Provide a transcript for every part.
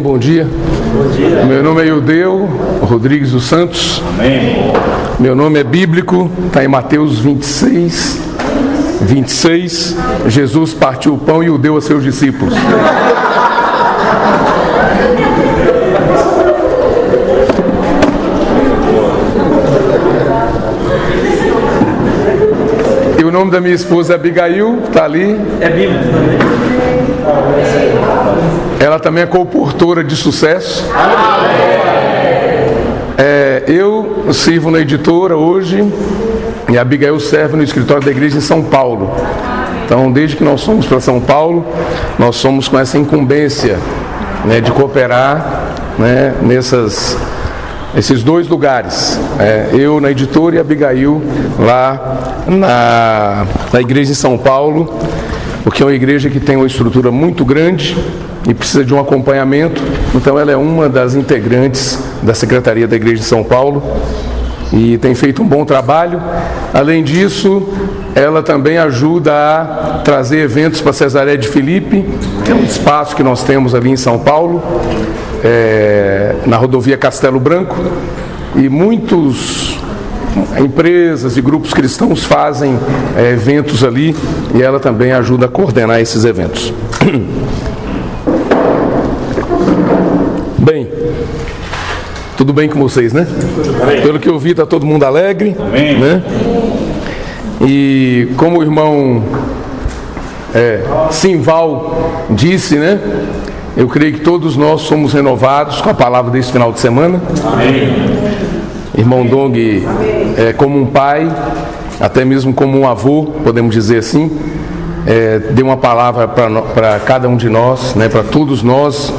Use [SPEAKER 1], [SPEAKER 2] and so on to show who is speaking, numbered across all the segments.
[SPEAKER 1] Bom dia.
[SPEAKER 2] Bom dia.
[SPEAKER 1] Meu nome é Ildeu Rodrigues dos Santos.
[SPEAKER 2] Amém.
[SPEAKER 1] Meu nome é bíblico, está em Mateus 26. Jesus partiu o pão e o deu a seus discípulos. E o nome da minha esposa é Abigail, está ali.
[SPEAKER 2] É bíblico também.
[SPEAKER 1] Ela também é comportora de sucesso. Eu sirvo na editora hoje e a Abigail serve no escritório da igreja em São Paulo. Então, desde que nós somos para São Paulo, nós somos com essa incumbência, né, de cooperar, né, nesses dois lugares. Eu na editora e a Abigail lá na igreja em São Paulo, porque é uma igreja que tem uma estrutura muito grande e precisa de um acompanhamento. Então ela é uma das integrantes da Secretaria da Igreja de São Paulo e tem feito um bom trabalho. Além disso, ela também ajuda a trazer eventos para Cesareia de Filipe, que é um espaço que nós temos ali em São Paulo, na rodovia Castelo Branco, e muitas empresas e grupos cristãos fazem eventos ali, e ela também ajuda a coordenar esses eventos. Bem, tudo bem com vocês, né? Pelo que eu vi, está todo mundo alegre, né? E como o irmão Simval disse, né? Eu creio que todos nós somos renovados com a palavra desse final de semana.
[SPEAKER 2] Amém.
[SPEAKER 1] Irmão Dong, como um pai, até mesmo como um avô, podemos dizer assim, deu uma palavra para cada um de nós, né? Para todos nós,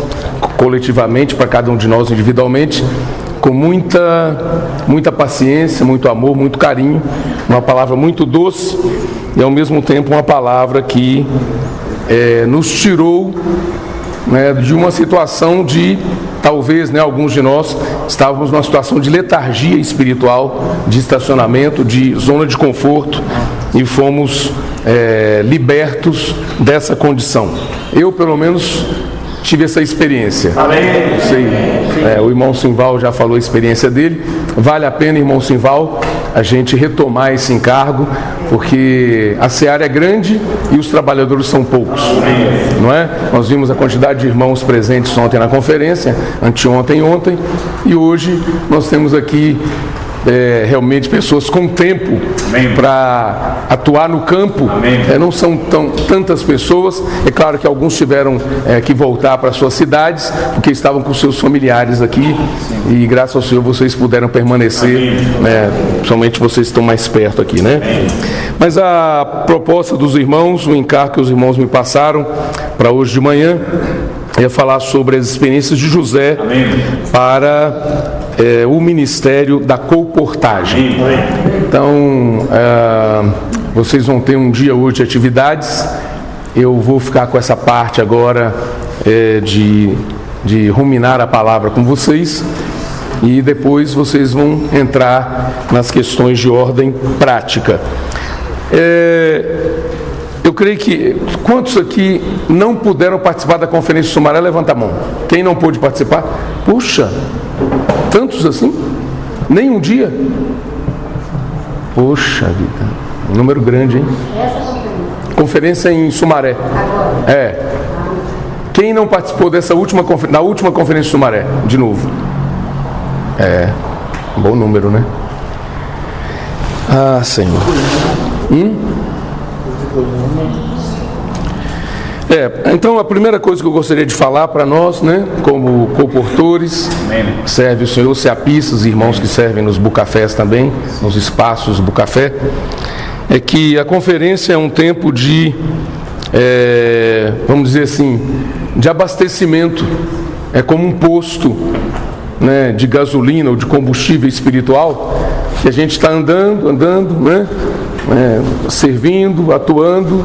[SPEAKER 1] coletivamente, para cada um de nós individualmente, com muita paciência, muito amor, muito carinho, uma palavra muito doce e ao mesmo tempo uma palavra que nos tirou, né, de uma situação de, talvez, né, alguns de nós estávamos numa situação de letargia espiritual, de estacionamento, de zona de conforto, e fomos libertos dessa condição. Eu, pelo menos, tive essa experiência.
[SPEAKER 2] Amém.
[SPEAKER 1] O irmão Simval já falou a experiência dele. Vale a pena, irmão Simval, a gente retomar esse encargo, porque a seara é grande e os trabalhadores são poucos. Não é? Nós vimos a quantidade de irmãos presentes ontem na conferência, anteontem e ontem, e hoje nós temos aqui realmente pessoas com tempo para atuar no campo. Não são tantas pessoas. É claro que alguns tiveram que voltar para suas cidades, porque estavam com seus familiares aqui, e graças ao Senhor vocês puderam permanecer, né? Somente vocês estão mais perto aqui, né? Mas a proposta dos irmãos, o encargo que os irmãos me passaram para hoje de manhã, é falar sobre as experiências de José para o ministério da colportagem. Então, vocês vão ter um dia hoje de atividades. Eu vou ficar com essa parte agora de ruminar a palavra com vocês, e depois vocês vão entrar nas questões de ordem prática. Eu creio que, quantos aqui não puderam participar da conferência de Sumaré? Levanta a mão. Quem não pôde participar? Puxa, tantos assim? Nem um dia? Poxa vida, um número grande, hein? Conferência em Sumaré. Quem não participou da última conferência de Sumaré? De novo. Um bom número, né? Ah, Senhor. Então a primeira coisa que eu gostaria de falar para nós, né, como comportores, serve o Senhor, seapistas, irmãos que servem nos bucafés também, nos espaços bucafé, é que a conferência é um tempo de, vamos dizer assim, de abastecimento. É como um posto, né, de gasolina ou de combustível espiritual, que a gente está andando, né, servindo, atuando,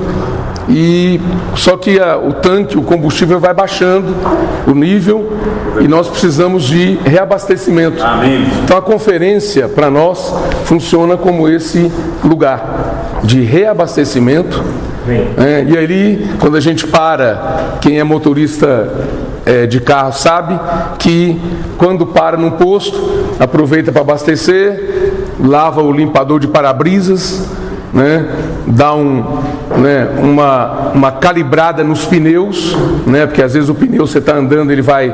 [SPEAKER 1] e só que o tanque, o combustível vai baixando o nível e nós precisamos de reabastecimento.
[SPEAKER 2] Amém.
[SPEAKER 1] Então a conferência para nós funciona como esse lugar de reabastecimento. E ali, quando a gente para, quem é motorista de carro sabe que quando para num posto, aproveita para abastecer, lava o limpador de para-brisas, né? Dá uma calibrada nos pneus, né? Porque às vezes o pneu você está andando, ele vai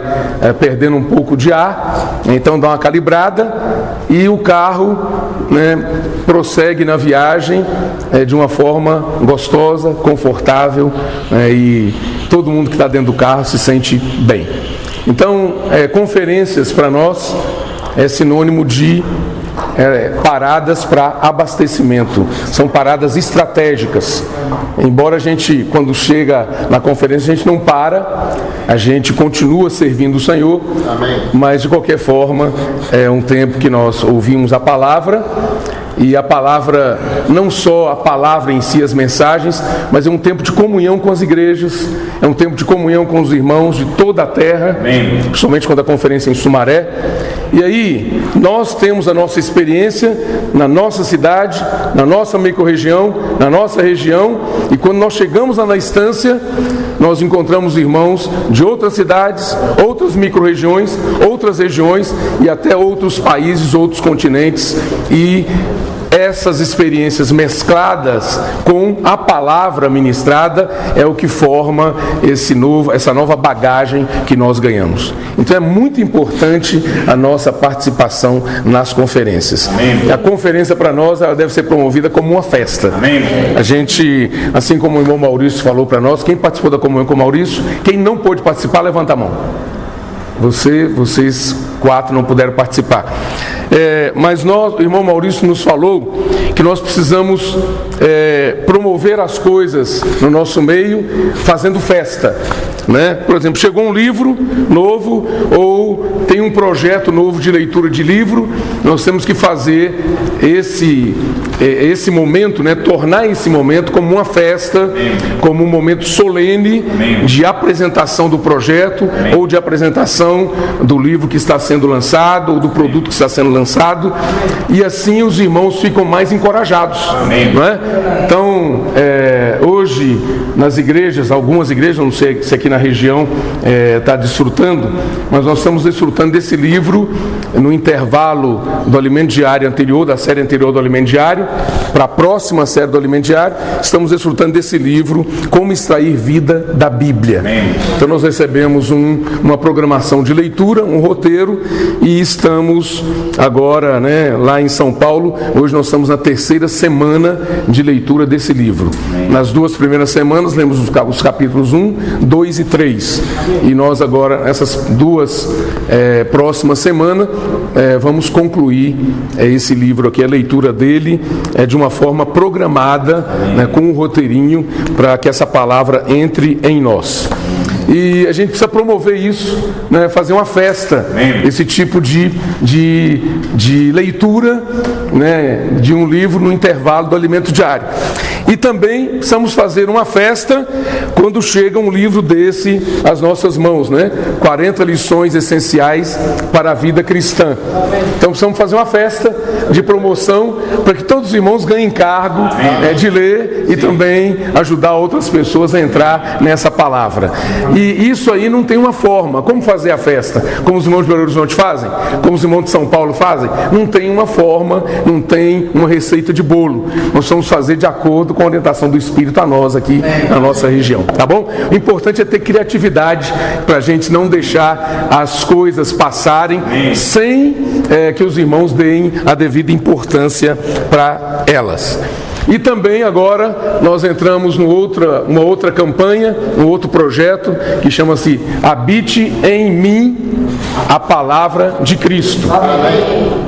[SPEAKER 1] perdendo um pouco de ar, então dá uma calibrada e o carro, né, prossegue na viagem de uma forma gostosa, confortável, e todo mundo que está dentro do carro se sente bem. Então, conferências para nós é sinônimo de paradas para abastecimento, são paradas estratégicas. Embora a gente, quando chega na conferência, a gente não para, a gente continua servindo o Senhor. Amém. Mas de qualquer forma é um tempo que nós ouvimos a palavra, e a palavra, não só a palavra em si, as mensagens, mas é um tempo de comunhão com as igrejas, é um tempo de comunhão com os irmãos de toda a terra. Amém. Principalmente quando a conferência é em Sumaré. E aí, nós temos a nossa experiência na nossa cidade, na nossa microrregião, na nossa região, e quando nós chegamos lá na estância, nós encontramos irmãos de outras cidades, outras microrregiões, outras regiões e até outros países, outros continentes, e essas experiências mescladas com a palavra ministrada é o que forma essa nova bagagem que nós ganhamos. Então é muito importante a nossa participação nas conferências. Amém. A conferência para nós, ela deve ser promovida como uma festa. Amém. A gente, assim como o irmão Maurício falou para nós, quem participou da comunhão com o Maurício, quem não pôde participar, levanta a mão. Vocês 4 não puderam participar. Mas o irmão Maurício nos falou que nós precisamos promover as coisas no nosso meio fazendo festa, né? Por exemplo, chegou um livro novo ou tem um projeto novo de leitura de livro, nós temos que fazer esse momento, né? Tornar esse momento como uma festa, como um momento solene de apresentação do projeto ou de apresentação do livro que está sendo lançado ou do produto que está sendo lançado, e assim os irmãos ficam mais encorajados, não é? Então, hoje nas igrejas, algumas igrejas, não sei se aqui na região está desfrutando, mas nós estamos desfrutando desse livro no intervalo do alimento diário anterior, da série anterior do alimento diário, para a próxima série do alimento diário, estamos desfrutando desse livro, Como Extrair Vida da Bíblia. Então nós recebemos uma programação de leitura, um roteiro, e estamos agora, né, lá em São Paulo, hoje nós estamos na 3ª semana de leitura desse livro. Nas 2 primeiras semanas lemos os capítulos 1, 2 e 3, e nós agora, essas 2 próximas semanas, vamos concluir esse livro aqui, a leitura dele de uma forma programada, né, com um roteirinho, para que essa palavra entre em nós. E a gente precisa promover isso, né, fazer uma festa, esse tipo de leitura, né, de um livro no intervalo do alimento diário. E também precisamos fazer uma festa quando chega um livro desse às nossas mãos, né? 40 lições essenciais para a vida cristã. Então precisamos fazer uma festa de promoção para que todos os irmãos ganhem encargo de ler e também ajudar outras pessoas a entrar nessa palavra. E isso aí não tem uma forma. Como fazer a festa? Como os irmãos de Belo Horizonte fazem? Como os irmãos de São Paulo fazem? Não tem uma forma, não tem uma receita de bolo. Nós vamos fazer de acordo com a orientação do Espírito a nós aqui na nossa região, tá bom? O importante é ter criatividade para a gente não deixar as coisas passarem sem que os irmãos deem a devida importância para elas. E também agora nós entramos numa outra campanha, um outro projeto que chama-se Habite em mim a palavra de Cristo.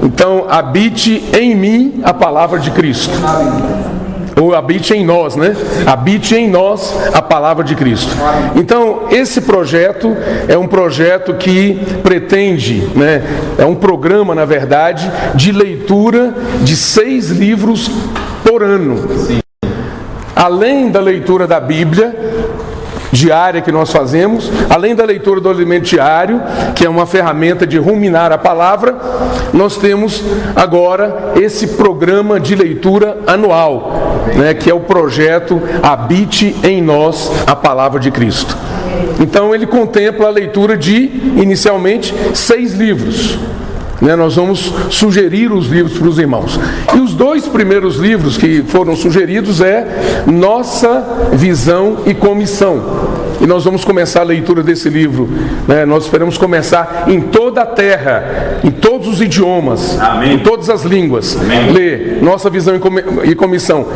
[SPEAKER 1] Então, habite em mim a palavra de Cristo. Ou habite em nós, né? Habite em nós a palavra de Cristo. Então, esse projeto é um projeto que pretende, né? É um programa, na verdade, de leitura de 6 livros por ano. Sim. Além da leitura da Bíblia diária que nós fazemos, além da leitura do alimento diário, que é uma ferramenta de ruminar a palavra, nós temos agora esse programa de leitura anual, né, que é o projeto Habite em Nós a Palavra de Cristo. Então ele contempla a leitura de, inicialmente, 6 livros. Nós vamos sugerir os livros para os irmãos. E os 2 primeiros livros que foram sugeridos é Nossa Visão e Comissão. E nós vamos começar a leitura desse livro. Nós esperamos começar em toda a terra, em todos os idiomas,
[SPEAKER 3] Amém.
[SPEAKER 1] Em todas as línguas.
[SPEAKER 3] Amém.
[SPEAKER 1] Ler Nossa Visão e Comissão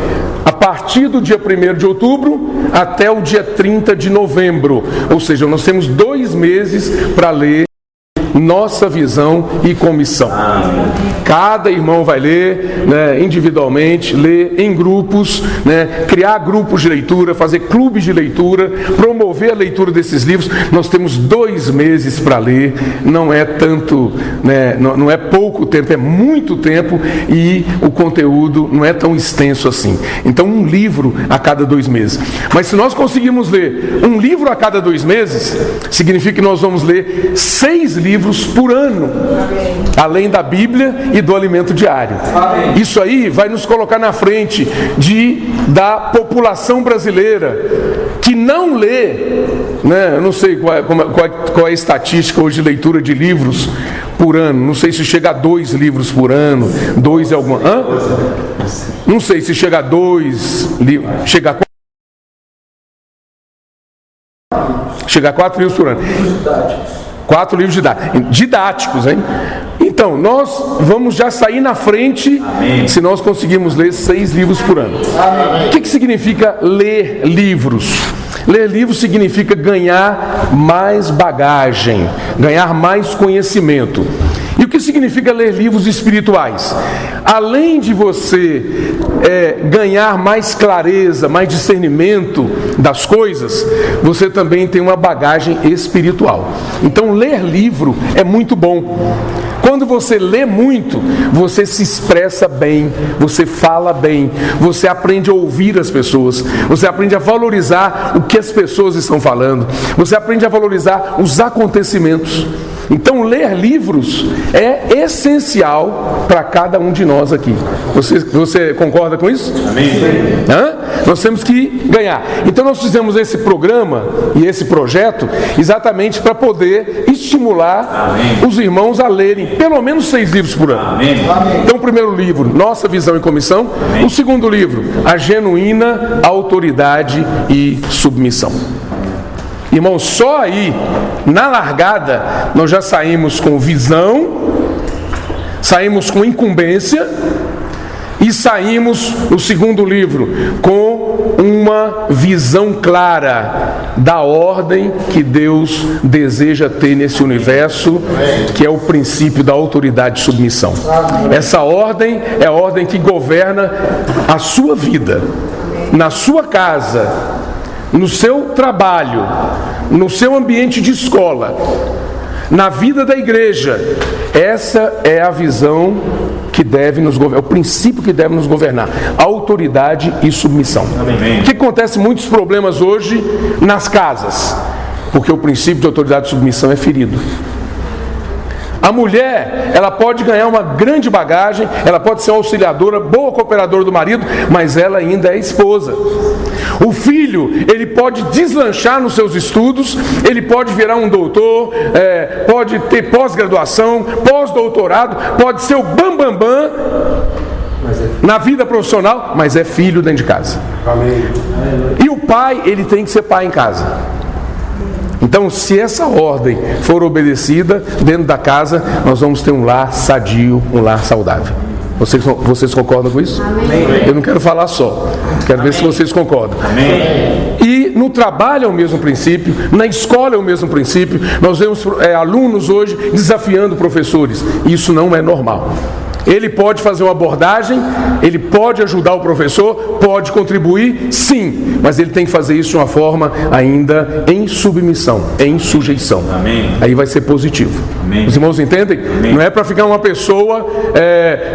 [SPEAKER 1] a partir do dia 1º de outubro até o dia 30 de novembro. Ou seja, nós temos 2 meses para ler Nossa Visão e Comissão. Cada irmão vai ler, individualmente, ler em grupos, criar grupos de leitura, fazer clubes de leitura, promover a leitura desses livros. Nós temos 2 meses para ler, não é tanto, não é pouco tempo, é muito tempo, e o conteúdo não é tão extenso assim. Então, um livro a cada 2 meses. Mas se nós conseguirmos ler um livro a cada 2 meses, significa que nós vamos ler 6 livros por ano, além da Bíblia e do alimento diário. Isso aí vai nos colocar na frente da população brasileira que não lê, eu não sei qual é a estatística hoje de leitura de livros por ano, não sei se chega a 2 livros por ano, 2 é alguma... Não sei se chega a 2 livros, chega a 4 livros por ano. 4 livros didáticos, hein? Então, nós vamos já sair na frente. Amém. Se nós conseguirmos ler 6 livros por ano. Amém. O que significa ler livros? Ler livros significa ganhar mais bagagem, ganhar mais conhecimento. E o que significa ler livros espirituais? Além de você ganhar mais clareza, mais discernimento das coisas, você também tem uma bagagem espiritual. Então, ler livro é muito bom. Quando você lê muito, você se expressa bem, você fala bem, você aprende a ouvir as pessoas, você aprende a valorizar o que as pessoas estão falando, você aprende a valorizar os acontecimentos. Então, ler livros é essencial para cada um de nós aqui. Você concorda com isso?
[SPEAKER 3] Amém.
[SPEAKER 1] Nós temos que ganhar. Então, nós fizemos esse programa e esse projeto exatamente para poder estimular os irmãos a lerem pelo menos 6 livros por ano.
[SPEAKER 3] Amém.
[SPEAKER 1] Então, o primeiro livro, Nossa Visão e Comissão. O segundo livro, A Genuína Autoridade e Submissão. Irmão, só aí, na largada, nós já saímos com visão, saímos com incumbência e saímos, no segundo livro, com uma visão clara da ordem que Deus deseja ter nesse universo, que é o princípio da autoridade e submissão. Essa ordem é a ordem que governa a sua vida, na sua casa, no seu trabalho, no seu ambiente de escola, na vida da igreja. Essa é a visão que deve nos governar, é o princípio que deve nos governar: autoridade e submissão. Amém. O que acontece muitos problemas hoje nas casas? Porque o princípio de autoridade e submissão é ferido. A mulher, ela pode ganhar uma grande bagagem, ela pode ser uma auxiliadora, boa cooperadora do marido, mas ela ainda é esposa. O filho, ele pode deslanchar nos seus estudos, ele pode virar um doutor, pode ter pós-graduação, pós-doutorado, pode ser o bambambam na vida profissional, mas é filho dentro de casa. Amém. E o pai, ele tem que ser pai em casa. Então, se essa ordem for obedecida dentro da casa, nós vamos ter um lar sadio, um lar saudável. Vocês concordam com isso? Amém. Eu não quero falar só, quero ver se vocês concordam. Amém. E no trabalho é o mesmo princípio, na escola é o mesmo princípio. Nós vemos alunos hoje desafiando professores. Isso não é normal. Ele pode fazer uma abordagem, ele pode ajudar o professor, pode contribuir, sim, mas ele tem que fazer isso de uma forma ainda em submissão, em sujeição. Amém. Aí vai ser positivo. Amém. Os irmãos entendem? Amém. Não é para ficar uma pessoa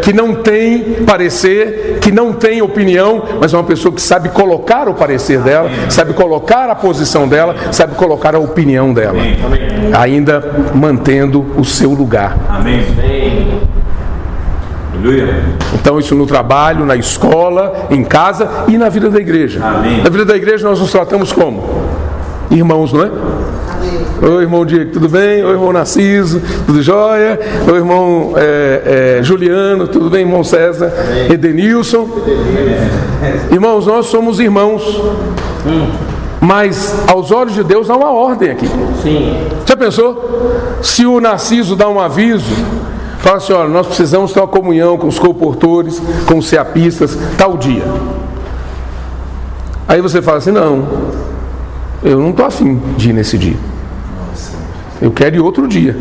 [SPEAKER 1] que não tem parecer, que não tem opinião, mas é uma pessoa que sabe colocar o parecer dela, sabe colocar a posição dela, sabe colocar a opinião dela, ainda mantendo o seu lugar. Amém. Então, isso no trabalho, na escola, em casa e na vida da igreja. Amém. Na vida da igreja nós nos tratamos como? irmãos, não é? Oi, irmão Diego, tudo bem? Oi, irmão Narciso, tudo jóia? Oi, irmão Juliano, tudo bem, irmão César? Edenilson. Irmãos, nós somos irmãos. Mas aos olhos de Deus há uma ordem aqui.
[SPEAKER 2] Sim.
[SPEAKER 1] Já pensou? Se o Narciso dá um aviso, fala assim, olha, nós precisamos ter uma comunhão com os colportores, com os ceapistas, tal dia. Aí você fala assim, não, eu não estou afim de ir nesse dia. Eu quero ir outro dia.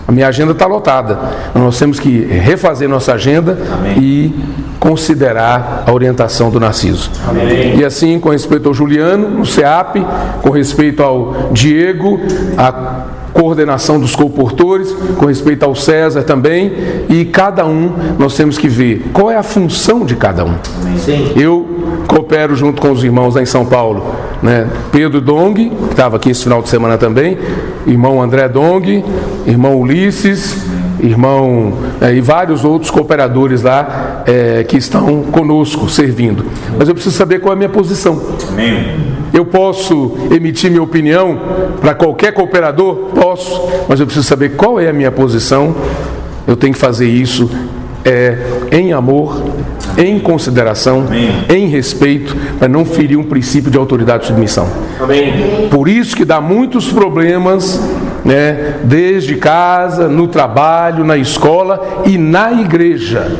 [SPEAKER 1] A minha agenda está lotada. Nós temos que refazer nossa agenda. Amém. E considerar a orientação do Narciso.
[SPEAKER 2] Amém.
[SPEAKER 1] E assim, com respeito ao Juliano, no CEAP, com respeito ao Diego, a coordenação dos colportores, com respeito ao César também, e cada um nós temos que ver qual é a função de cada um.
[SPEAKER 2] Sim.
[SPEAKER 1] Eu coopero junto com os irmãos lá em São Paulo, né? Pedro Dong, que estava aqui esse final de semana também, irmão André Dong, irmão Ulisses, irmão e vários outros cooperadores lá que estão conosco, servindo. Mas eu preciso saber qual é a minha posição.
[SPEAKER 2] Amém.
[SPEAKER 1] Eu posso emitir minha opinião para qualquer cooperador? Posso, mas eu preciso saber qual é a minha posição. Eu tenho que fazer isso em amor, em consideração, amém, em respeito, para não ferir um princípio de autoridade e submissão.
[SPEAKER 2] Amém.
[SPEAKER 1] Por isso que dá muitos problemas, né, desde casa, no trabalho, na escola e na igreja.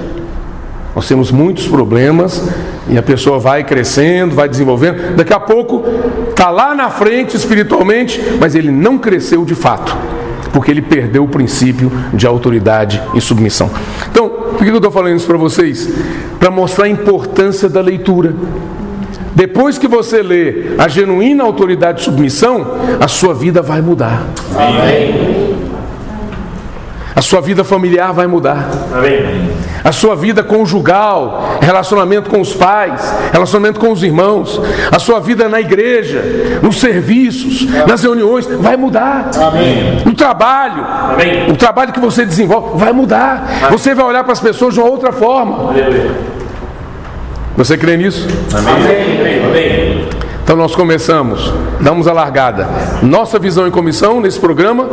[SPEAKER 1] Nós temos muitos problemas e a pessoa vai crescendo, vai desenvolvendo. Daqui a pouco está lá na frente espiritualmente, mas ele não cresceu de fato, porque ele perdeu o princípio de autoridade e submissão. Então, por que eu estou falando isso para vocês? Para mostrar a importância da leitura. Depois que você lê a genuína autoridade e submissão, a sua vida vai mudar.
[SPEAKER 2] Amém.
[SPEAKER 1] A sua vida familiar vai mudar.
[SPEAKER 2] Amém.
[SPEAKER 1] A sua vida conjugal, relacionamento com os pais, relacionamento com os irmãos, a sua vida na igreja, nos serviços, nas reuniões, vai mudar.
[SPEAKER 2] Amém.
[SPEAKER 1] No trabalho,
[SPEAKER 2] amém,
[SPEAKER 1] o trabalho que você desenvolve vai mudar. Amém. Você vai olhar para as pessoas de uma outra forma.
[SPEAKER 2] Aleluia.
[SPEAKER 1] Você crê nisso?
[SPEAKER 2] Amém. Amém. Amém.
[SPEAKER 1] Então nós começamos, damos a largada, nossa visão em comissão nesse programa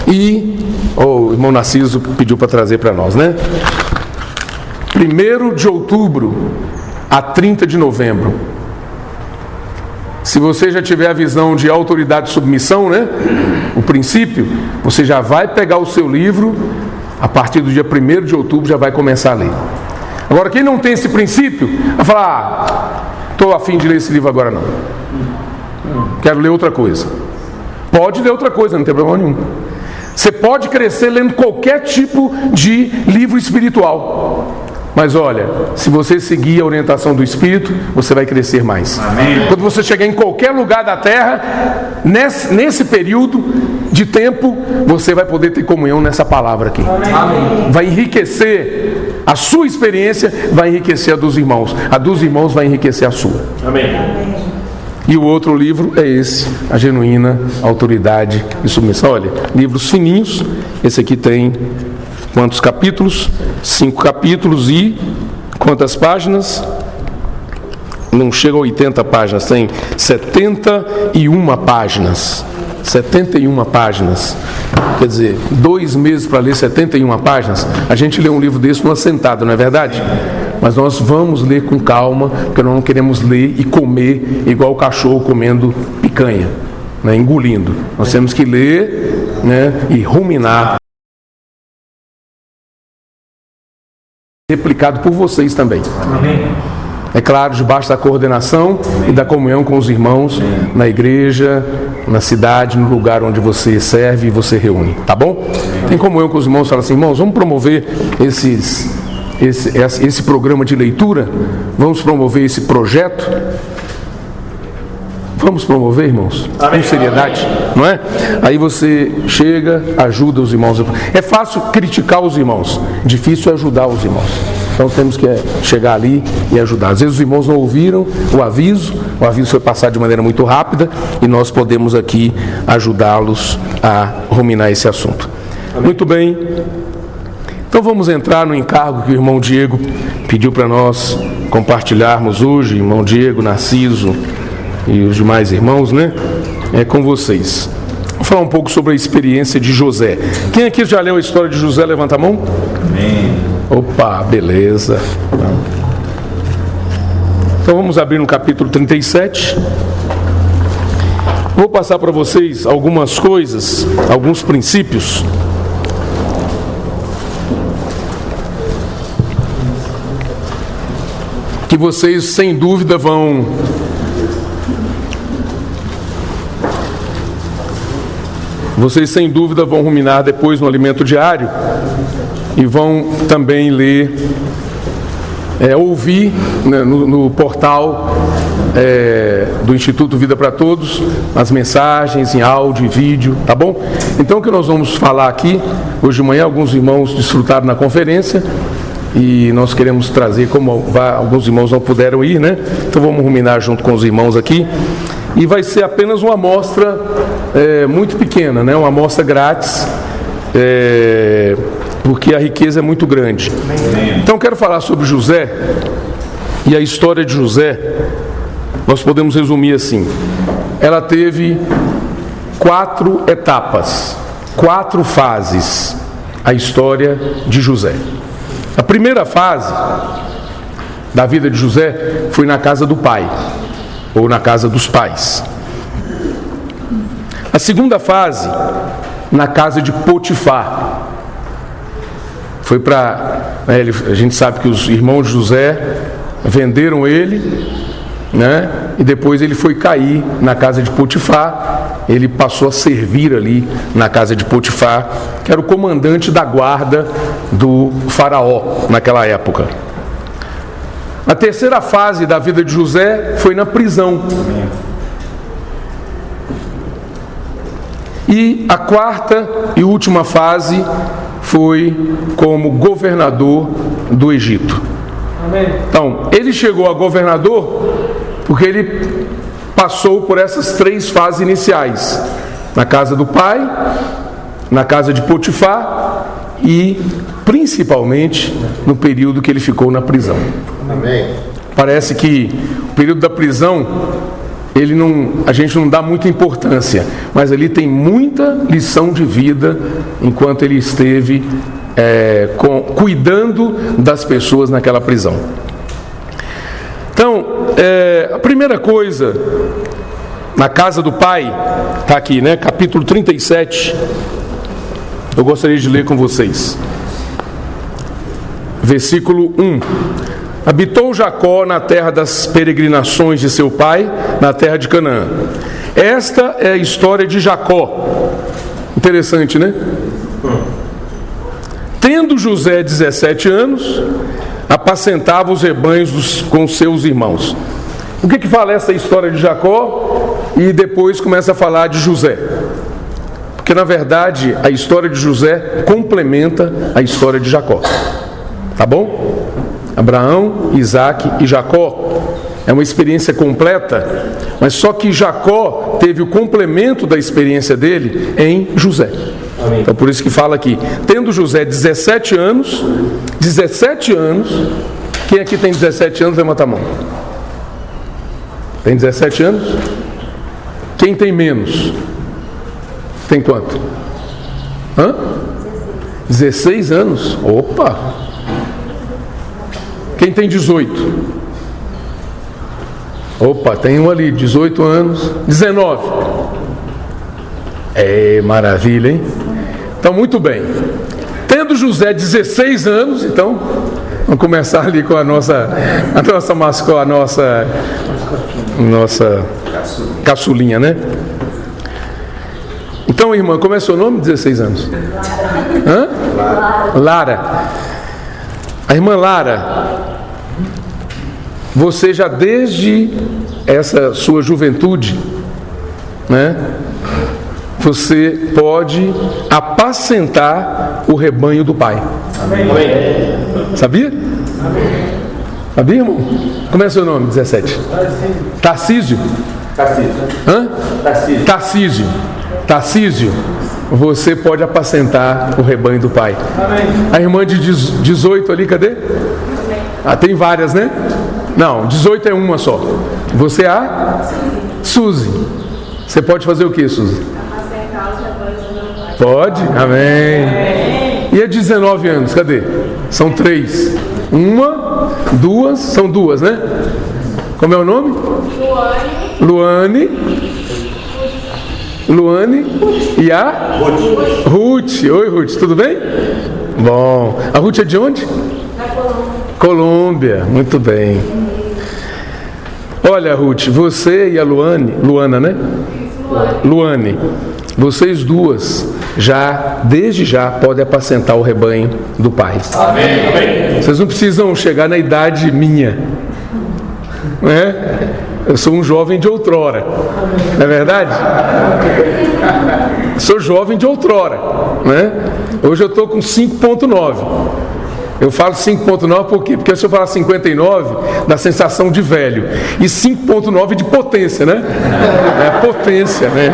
[SPEAKER 1] e o irmão Narciso pediu para trazer para nós, né? 1º de outubro a 30 de novembro. Se você já tiver a visão de autoridade e submissão, né? O princípio, você já vai pegar o seu livro, a partir do dia 1º de outubro já vai começar a ler. Agora, quem não tem esse princípio, vai falar, estou a fim de ler esse livro agora não. Quero ler outra coisa. Pode ler outra coisa, não tem problema nenhum. Você pode crescer lendo qualquer tipo de livro espiritual. Mas olha, se você seguir a orientação do Espírito, você vai crescer mais.
[SPEAKER 2] Amém.
[SPEAKER 1] Quando você chegar em qualquer lugar da terra, nesse período de tempo, você vai poder ter comunhão nessa palavra aqui.
[SPEAKER 2] Amém.
[SPEAKER 1] Vai enriquecer a sua experiência, vai enriquecer a dos irmãos. A dos irmãos vai enriquecer a sua.
[SPEAKER 2] Amém.
[SPEAKER 1] E o outro livro é esse, A Genuína Autoridade e Submissão. Olha, livros fininhos. Esse aqui tem quantos capítulos? 5 capítulos e quantas páginas? Não chega a 80 páginas, tem 71 páginas. 71 páginas. Quer dizer, 2 meses para ler 71 páginas. A gente lê um livro desse numa sentada, não é verdade? Mas nós vamos ler com calma, porque nós não queremos ler e comer igual o cachorro comendo picanha, né, engolindo. Nós temos que ler, né, e ruminar. Replicado por vocês também.
[SPEAKER 2] Amém.
[SPEAKER 1] É claro, debaixo da coordenação e da comunhão com os irmãos na igreja, na cidade, no lugar onde você serve e você reúne, tá bom? Tem comunhão com os irmãos, fala assim, irmãos, vamos promover esse programa de leitura? Vamos promover esse projeto? Vamos promover, irmãos? Com seriedade, não é? Aí você chega, ajuda os irmãos. É fácil criticar os irmãos, difícil é ajudar os irmãos. Então temos que chegar ali e ajudar. Às vezes os irmãos não ouviram o aviso foi passado de maneira muito rápida e nós podemos aqui ajudá-los a ruminar esse assunto. Amém. Muito bem. Então vamos entrar no encargo que o irmão Diego pediu para nós compartilharmos hoje, irmão Diego, Narciso e os demais irmãos, né? com vocês. Vou falar um pouco sobre a experiência de José. Quem aqui já leu a história de José? Levanta a mão.
[SPEAKER 2] Amém.
[SPEAKER 1] Opa, beleza. Então vamos abrir no capítulo 37. Vou passar para vocês algumas coisas, alguns princípios. Que vocês, sem dúvida, vão ruminar depois no alimento diário e vão também ler, ouvir, né, no portal do Instituto Vida para Todos, as mensagens em áudio e vídeo, tá bom? Então o que nós vamos falar aqui, hoje de manhã alguns irmãos desfrutaram na conferência, e nós queremos trazer, como alguns irmãos não puderam ir, né? Então vamos ruminar junto com os irmãos aqui. E vai ser apenas uma amostra muito pequena, né? Uma amostra grátis, porque a riqueza é muito grande. Então quero falar sobre José e a história de José. Nós podemos resumir assim: ela teve 4 etapas, 4 fases, a história de José. A primeira fase da vida de José foi na casa do pai, ou na casa dos pais. A segunda fase, na casa de Potifar. Foi a gente sabe que os irmãos de José venderam ele, né? E depois ele foi cair na casa de Potifar. Ele passou a servir ali na casa de Potifar, que era o comandante da guarda do faraó naquela época. A terceira fase da vida de José foi na prisão. E a quarta e última fase foi como governador do Egito. Então, ele chegou a governador porque ele passou por essas 3 fases iniciais: na casa do pai, na casa de Potifar e principalmente no período que ele ficou na prisão.
[SPEAKER 3] Amém.
[SPEAKER 1] Parece que o período da prisão a gente não dá muita importância, mas ali tem muita lição de vida enquanto ele esteve cuidando das pessoas naquela prisão. Então, a primeira coisa, na casa do pai, está aqui, né? Capítulo 37, eu gostaria de ler com vocês. Versículo 1. Habitou Jacó na terra das peregrinações de seu pai, na terra de Canaã. Esta é a história de Jacó. Interessante, né? Tendo José 17 anos, apacentava os rebanhos com seus irmãos. O que fala essa história de Jacó? E depois começa a falar de José. Porque na verdade a história de José complementa a história de Jacó. Tá bom? Abraão, Isaac e Jacó é uma experiência completa, mas só que Jacó teve o complemento da experiência dele em José. Amém. Então por isso que fala aqui, tendo José 17 anos, quem aqui tem 17 anos, levanta a mão. Tem 17 anos? Quem tem menos? Tem quanto? 16 anos? Opa! Quem tem 18? Opa, tem um ali, 18 anos. 19. Maravilha, hein? Então, muito bem. Tendo José 16 anos, então, vamos começar ali com a nossa caçulinha, né? Então, irmã, como é seu nome? 16 anos. Lara. A irmã Lara, você já desde essa sua juventude, né? Você pode apacentar o rebanho do pai.
[SPEAKER 2] Amém.
[SPEAKER 1] Sabia?
[SPEAKER 2] Amém.
[SPEAKER 1] Sabia, irmão? Como é seu nome? 17. Tarcísio. Tarcísio, você pode apacentar o rebanho do pai. Amém. A irmã de 18 ali, cadê? Ah, tem várias, né? Não, 18 é uma só. Você é a? Suzy. Você pode fazer o que, Suzy? Pode? Amém. E é 19 anos, cadê? São 3. Uma, duas, são 2, né? Como é o nome? Luane. E a? Ruth. Oi, Ruth, tudo bem? Bom. A Ruth é de onde? Colômbia. Muito bem. Olha, Ruth, você e a Luana, né? Luane, vocês duas desde já podem apacentar o rebanho do Pai. Amém. Vocês não precisam chegar na idade minha, né? Eu sou um jovem de outrora, não é verdade? Sou jovem de outrora, né? Hoje eu estou com 5,9. Eu falo 5,9 por quê? Porque se eu falar 59, dá sensação de velho. E 5,9 de potência, né? É potência, né?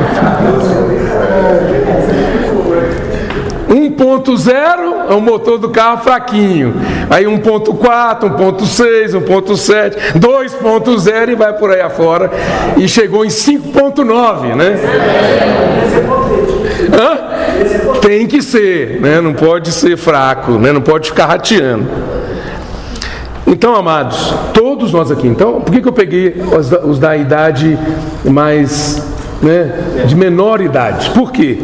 [SPEAKER 1] 1.0 é o motor do carro fraquinho. Aí 1.4, 1.6, 1.7, 2.0 e vai por aí afora. E chegou em 5.9, né? Hã? Tem que ser, né? Não pode ser fraco, né? Não pode ficar rateando. Então, amados, todos nós aqui, então, por que eu peguei os da idade mais, né, de menor idade? Por quê?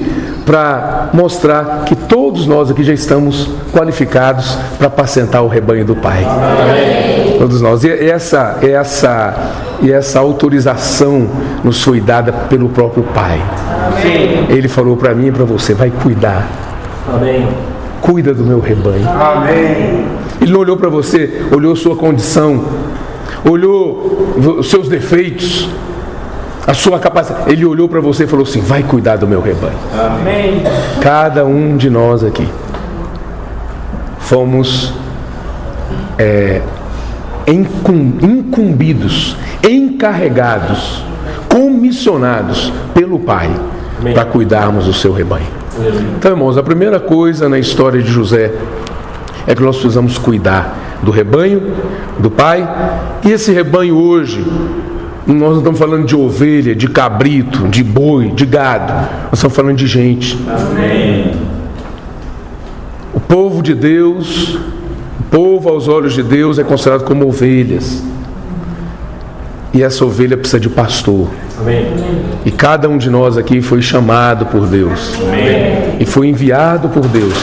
[SPEAKER 1] Para mostrar que todos nós aqui já estamos qualificados para apacentar o rebanho do Pai. Amém. Todos nós. E essa autorização nos foi dada pelo próprio Pai. Amém. Ele falou para mim e para você: vai cuidar. Amém. Cuida do meu rebanho. Amém. Ele não olhou para você, olhou sua condição, olhou os seus defeitos, a sua capacidade. Ele olhou para você e falou assim: vai cuidar do meu rebanho. Amém. Cada um de nós aqui fomos incumbidos, encarregados, comissionados pelo Pai para cuidarmos do seu rebanho. Então, irmãos, a primeira coisa na história de José é que nós precisamos cuidar do rebanho do Pai. E esse rebanho hoje, nós não estamos falando de ovelha, de cabrito, de boi, de gado. Nós estamos falando de gente. Amém. O povo de Deus, o povo aos olhos de Deus é considerado como ovelhas. E essa ovelha precisa de pastor. Amém. E cada um de nós aqui foi chamado por Deus. Amém. E foi enviado por Deus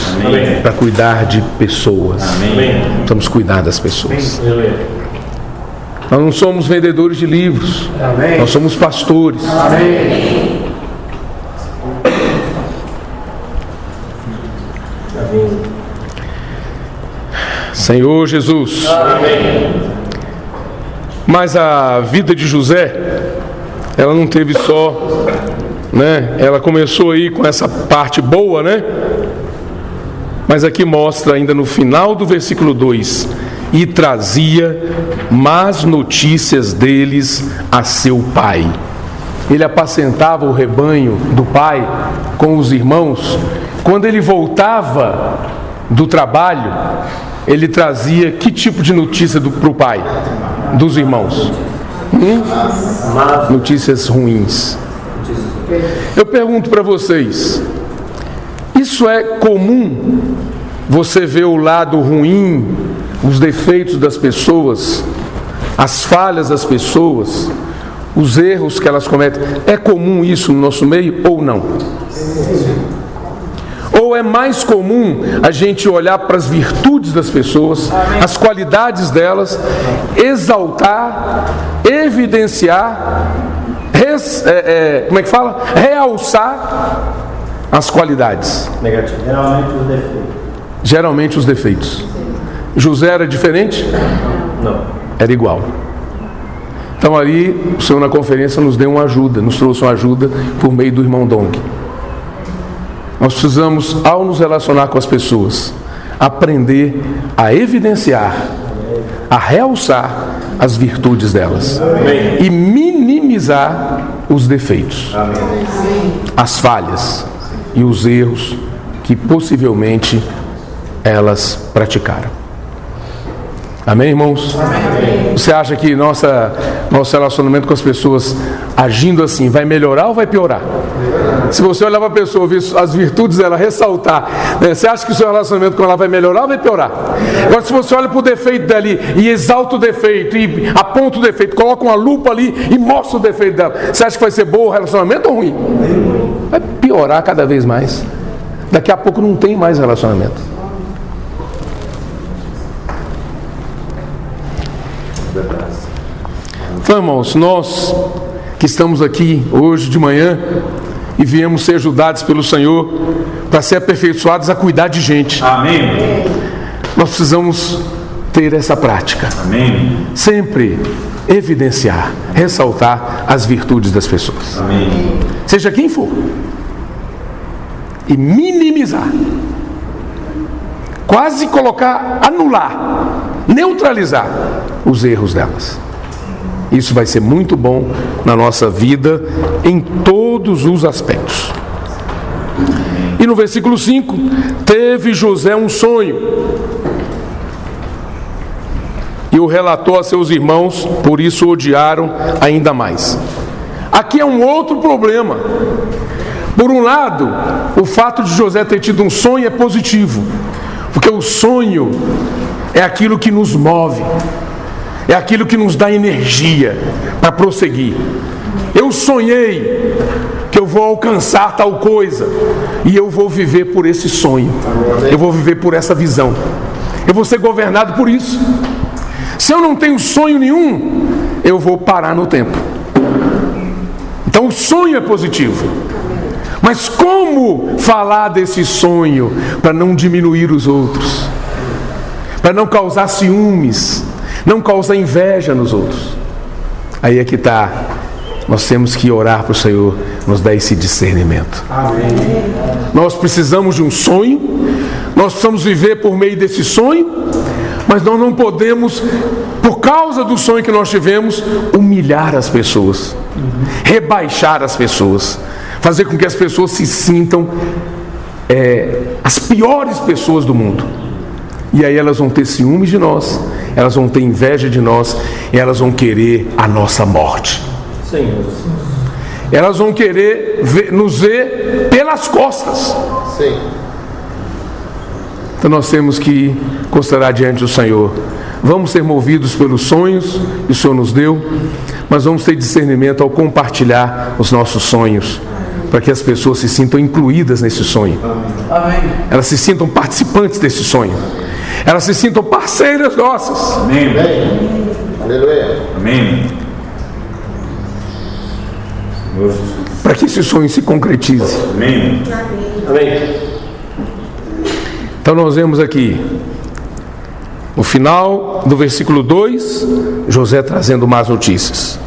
[SPEAKER 1] para cuidar de pessoas. Amém. Precisamos cuidar das pessoas. Amém. Nós não somos vendedores de livros. Amém. Nós somos pastores. Amém. Senhor Jesus. Amém. Mas a vida de José, ela não teve só, né? Ela começou aí com essa parte boa, né? Mas aqui mostra ainda no final do versículo 2: e trazia más notícias deles a seu pai. Ele apacentava o rebanho do pai com os irmãos. Quando ele voltava do trabalho, ele trazia que tipo de notícia para o pai? Dos irmãos? Notícias ruins. Eu pergunto para vocês: isso é comum? Você vê o lado ruim, os defeitos das pessoas, as falhas das pessoas, os erros que elas cometem? É comum isso no nosso meio ou não? Ou é mais comum a gente olhar para as virtudes das pessoas, as qualidades delas, exaltar, evidenciar, realçar as qualidades? Negativo. Geralmente os defeitos. José era diferente? Não. Era igual. Então ali o Senhor na conferência nos deu uma ajuda, nos trouxe uma ajuda por meio do irmão Dong. Nós precisamos, ao nos relacionar com as pessoas, aprender a evidenciar, a realçar as virtudes delas. Amém. E minimizar os defeitos, amém, as falhas e os erros que possivelmente elas praticaram. Amém, irmãos? Amém. Você acha que nosso relacionamento com as pessoas agindo assim vai melhorar ou vai piorar? Se você olhar para a pessoa, ver as virtudes dela, ressaltar, né, você acha que o seu relacionamento com ela vai melhorar ou vai piorar? Agora, se você olha para o defeito dela e exalta o defeito, e aponta o defeito, coloca uma lupa ali e mostra o defeito dela, você acha que vai ser bom o relacionamento ou ruim? Vai piorar cada vez mais. Daqui a pouco não tem mais relacionamento. Então, irmãos, nós que estamos aqui hoje de manhã e viemos ser ajudados pelo Senhor para ser aperfeiçoados a cuidar de gente.
[SPEAKER 2] Amém.
[SPEAKER 1] Nós precisamos ter essa prática.
[SPEAKER 2] Amém.
[SPEAKER 1] Sempre evidenciar, ressaltar as virtudes das pessoas.
[SPEAKER 2] Amém.
[SPEAKER 1] Seja quem for. E minimizar. Quase colocar, anular, neutralizar os erros delas. Isso vai ser muito bom na nossa vida em todos os aspectos. E no versículo 5, teve José um sonho e o relatou a seus irmãos, por isso o odiaram ainda mais. Aqui é um outro problema. Por um lado, o fato de José ter tido um sonho é positivo, porque o sonho é aquilo que nos move, é aquilo que nos dá energia para prosseguir. Eu sonhei que eu vou alcançar tal coisa e eu vou viver por esse sonho, eu vou viver por essa visão, eu vou ser governado por isso. Se eu não tenho sonho nenhum, eu vou parar no tempo. Então o sonho é positivo. Mas como falar desse sonho para não diminuir os outros? Para não causar ciúmes, não causar inveja nos outros? Aí é que está. Nós temos que orar para o Senhor nos dar esse discernimento. Amém. Nós precisamos de um sonho, nós precisamos viver por meio desse sonho, mas nós não podemos, por causa do sonho que nós tivemos, humilhar as pessoas, rebaixar as pessoas, fazer com que as pessoas se sintam as piores pessoas do mundo. E aí elas vão ter ciúmes de nós, elas vão ter inveja de nós, e elas vão querer a nossa morte. Senhor. Elas vão querer nos ver pelas costas. Sim. Então nós temos que considerar diante do Senhor. Vamos ser movidos pelos sonhos que o Senhor nos deu, mas vamos ter discernimento ao compartilhar os nossos sonhos, para que as pessoas se sintam incluídas nesse sonho. Amém. Elas se sintam participantes desse sonho. Elas se sintam parceiras nossas.
[SPEAKER 2] Amém. Amém. Aleluia. Amém.
[SPEAKER 1] Para que esse sonho se concretize.
[SPEAKER 2] Amém. Amém.
[SPEAKER 1] Então nós vemos aqui no final do versículo 2, José trazendo más notícias.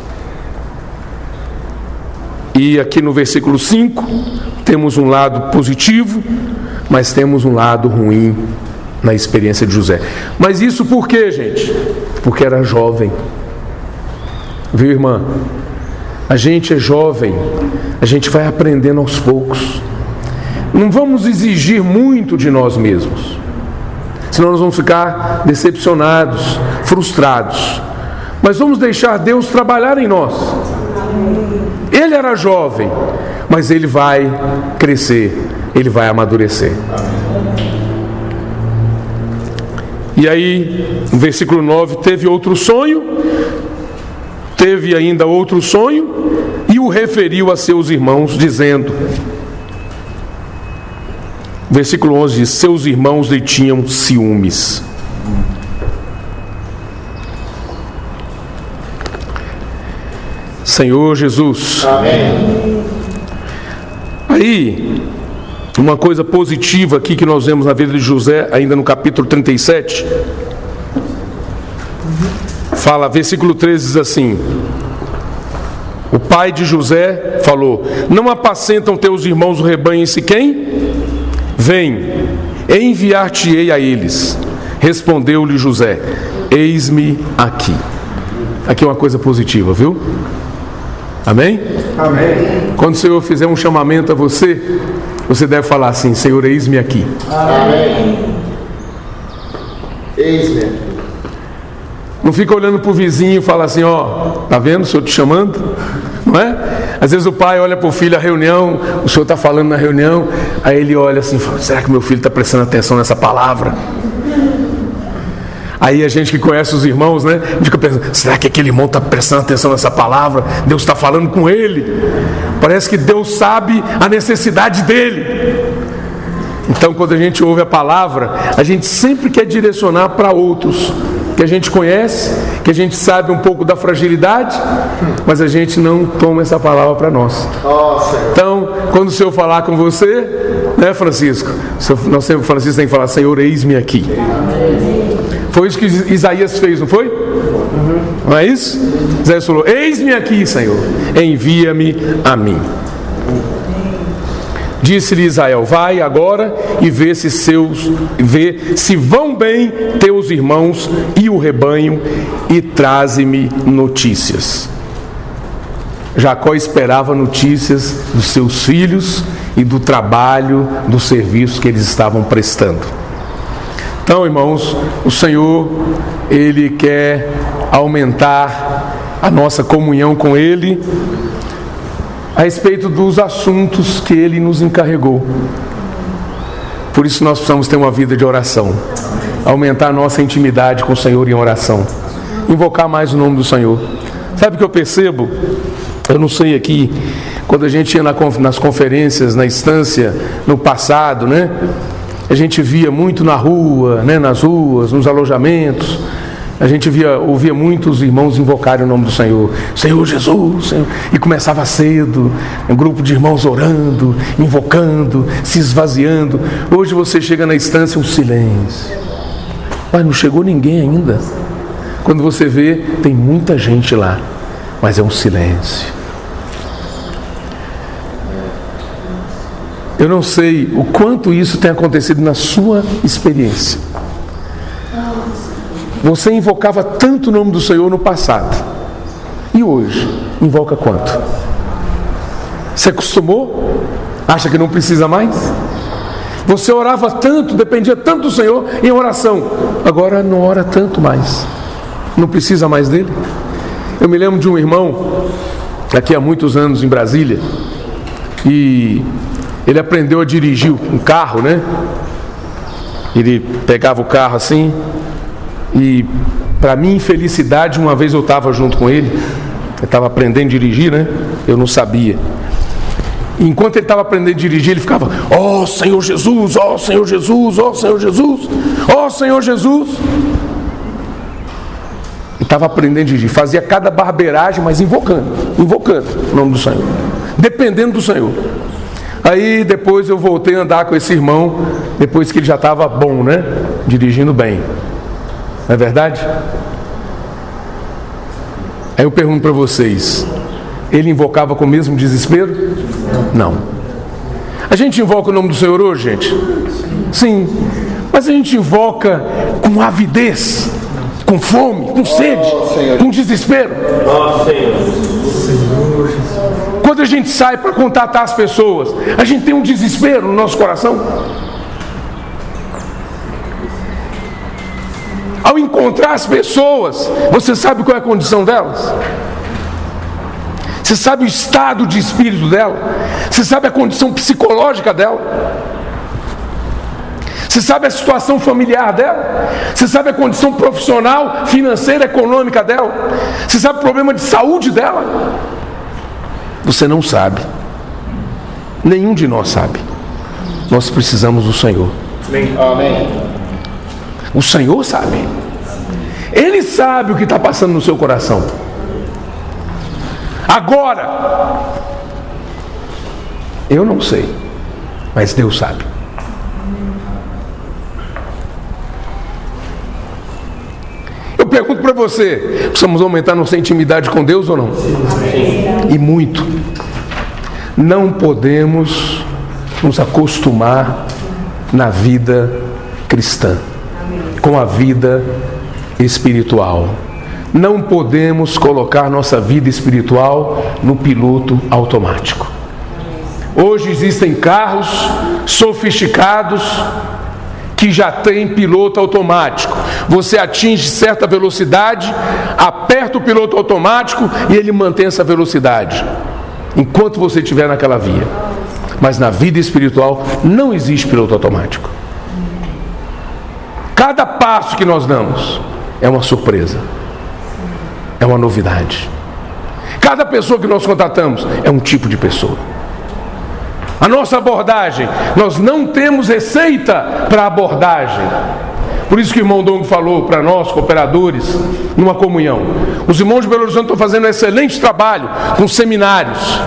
[SPEAKER 1] E aqui no versículo 5, temos um lado positivo, mas temos um lado ruim na experiência de José. Mas isso por quê, gente? Porque era jovem. Viu, irmã? A gente é jovem, a gente vai aprendendo aos poucos. Não vamos exigir muito de nós mesmos, senão nós vamos ficar decepcionados, frustrados. Mas vamos deixar Deus trabalhar em nós. Ele era jovem, mas ele vai crescer, ele vai amadurecer. E aí, no versículo 9, teve outro sonho, teve ainda outro sonho, e o referiu a seus irmãos, dizendo, versículo 11 diz, seus irmãos lhe tinham ciúmes. Senhor Jesus. Amém. Aí, uma coisa positiva aqui que nós vemos na vida de José, ainda no capítulo 37, fala, versículo 13 diz assim, o pai de José falou, não apacentam teus irmãos o rebanho em Siquém? Vem, enviar-te-ei a eles. Respondeu-lhe José, eis-me aqui. Aqui é uma coisa positiva, viu? Amém? Amém. Quando o Senhor fizer um chamamento a você, você deve falar assim, Senhor, eis-me aqui.
[SPEAKER 3] Amém. Eis-me aqui.
[SPEAKER 1] Não fica olhando para o vizinho e fala assim, ó, tá vendo o senhor te chamando? Não é? Às vezes o pai olha para o filho, a reunião, o senhor está falando na reunião, aí ele olha assim, fala, será que meu filho está prestando atenção nessa palavra? Aí a gente que conhece os irmãos, né, fica pensando, será que aquele irmão está prestando atenção nessa palavra? Deus está falando com ele. Parece que Deus sabe a necessidade dele. Então quando a gente ouve a palavra, a gente sempre quer direcionar para outros que a gente conhece, que a gente sabe um pouco da fragilidade, mas a gente não toma essa palavra para nós. Então, quando o Senhor falar com você, né, Francisco? Francisco tem que falar, Senhor, eis-me aqui. Foi isso que Isaías fez, não foi? Não é isso? Isaías falou, eis-me aqui, Senhor, envia-me a mim. Disse-lhe Israel, vai agora e vê se vão bem teus irmãos e o rebanho, e traze-me notícias. Jacó esperava notícias dos seus filhos e do trabalho, do serviço que eles estavam prestando. Então, irmãos, o Senhor, Ele quer aumentar a nossa comunhão com Ele, a respeito dos assuntos que Ele nos encarregou. Por isso nós precisamos ter uma vida de oração, aumentar a nossa intimidade com o Senhor em oração, invocar mais o nome do Senhor. Sabe o que eu percebo? Eu não sei aqui, quando a gente ia nas conferências, na instância, no passado, né? A gente via muito na rua, né? Nas ruas, nos alojamentos. A gente ouvia muitos irmãos invocarem o nome do Senhor. Senhor Jesus, Senhor. E começava cedo, um grupo de irmãos orando, invocando, se esvaziando. Hoje você chega na instância, um silêncio. Mas não chegou ninguém ainda. Quando você vê, tem muita gente lá, mas é um silêncio. Eu não sei o quanto isso tem acontecido na sua experiência. Você invocava tanto o nome do Senhor no passado. E hoje, invoca quanto? Você acostumou? Acha que não precisa mais? Você orava tanto, dependia tanto do Senhor em oração. Agora não ora tanto mais. Não precisa mais dele? Eu me lembro de um irmão, aqui há muitos anos em Brasília, e ele aprendeu a dirigir um carro, né? Ele pegava o carro assim, e para minha infelicidade, uma vez eu estava junto com ele, eu estava aprendendo a dirigir, né? Eu não sabia. E enquanto ele estava aprendendo a dirigir, ele ficava, ó Senhor Jesus, ó Senhor Jesus, ó Senhor Jesus, ó Senhor Jesus. Ele estava aprendendo a dirigir, fazia cada barbeiragem, mas invocando o nome do Senhor, dependendo do Senhor. Aí depois eu voltei a andar com esse irmão, depois que ele já estava bom, né? Dirigindo bem. Não é verdade? Aí eu pergunto para vocês, ele invocava com o mesmo desespero? Não. A gente invoca o nome do Senhor hoje, gente? Sim. Mas a gente invoca com avidez, com fome, com sede, com desespero. Quando a gente sai para contatar as pessoas, a gente tem um desespero no nosso coração. Ao encontrar as pessoas, você sabe qual é a condição delas? Você sabe o estado de espírito dela? Você sabe a condição psicológica dela? Você sabe a situação familiar dela? Você sabe a condição profissional, financeira, econômica dela? Você sabe o problema de saúde dela? Você não sabe. Nenhum de nós sabe. Nós precisamos do Senhor.
[SPEAKER 2] Amém.
[SPEAKER 1] O Senhor sabe. Ele sabe o que está passando no seu coração. Agora, eu não sei, mas Deus sabe. Eu pergunto para você, precisamos aumentar nossa intimidade com Deus ou não? Sim. E muito. Não podemos nos acostumar na vida cristã com a vida espiritual. Não podemos colocar nossa vida espiritual no piloto automático. Hoje existem carros sofisticados que já têm piloto automático. Você atinge certa velocidade, aperta o piloto automático e ele mantém essa velocidade enquanto você estiver naquela via. Mas na vida espiritual não existe piloto automático. Cada passo que nós damos é uma surpresa, é uma novidade. Cada pessoa que nós contatamos é um tipo de pessoa. A nossa abordagem, nós não temos receita para abordagem. Por isso que o irmão Dongo falou para nós, cooperadores, numa comunhão. Os irmãos de Belo Horizonte estão fazendo um excelente trabalho com seminários.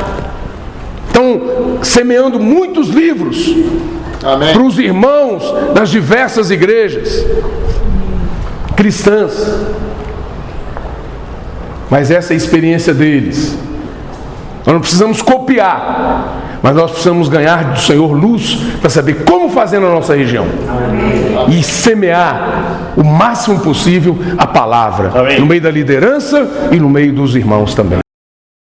[SPEAKER 1] Estão semeando muitos livros para os irmãos das diversas igrejas cristãs. Mas essa é a experiência deles. Nós não precisamos copiar, mas nós precisamos ganhar do Senhor luz para saber como fazer na nossa região. E semear o máximo possível a palavra. No meio da liderança e no meio dos irmãos também.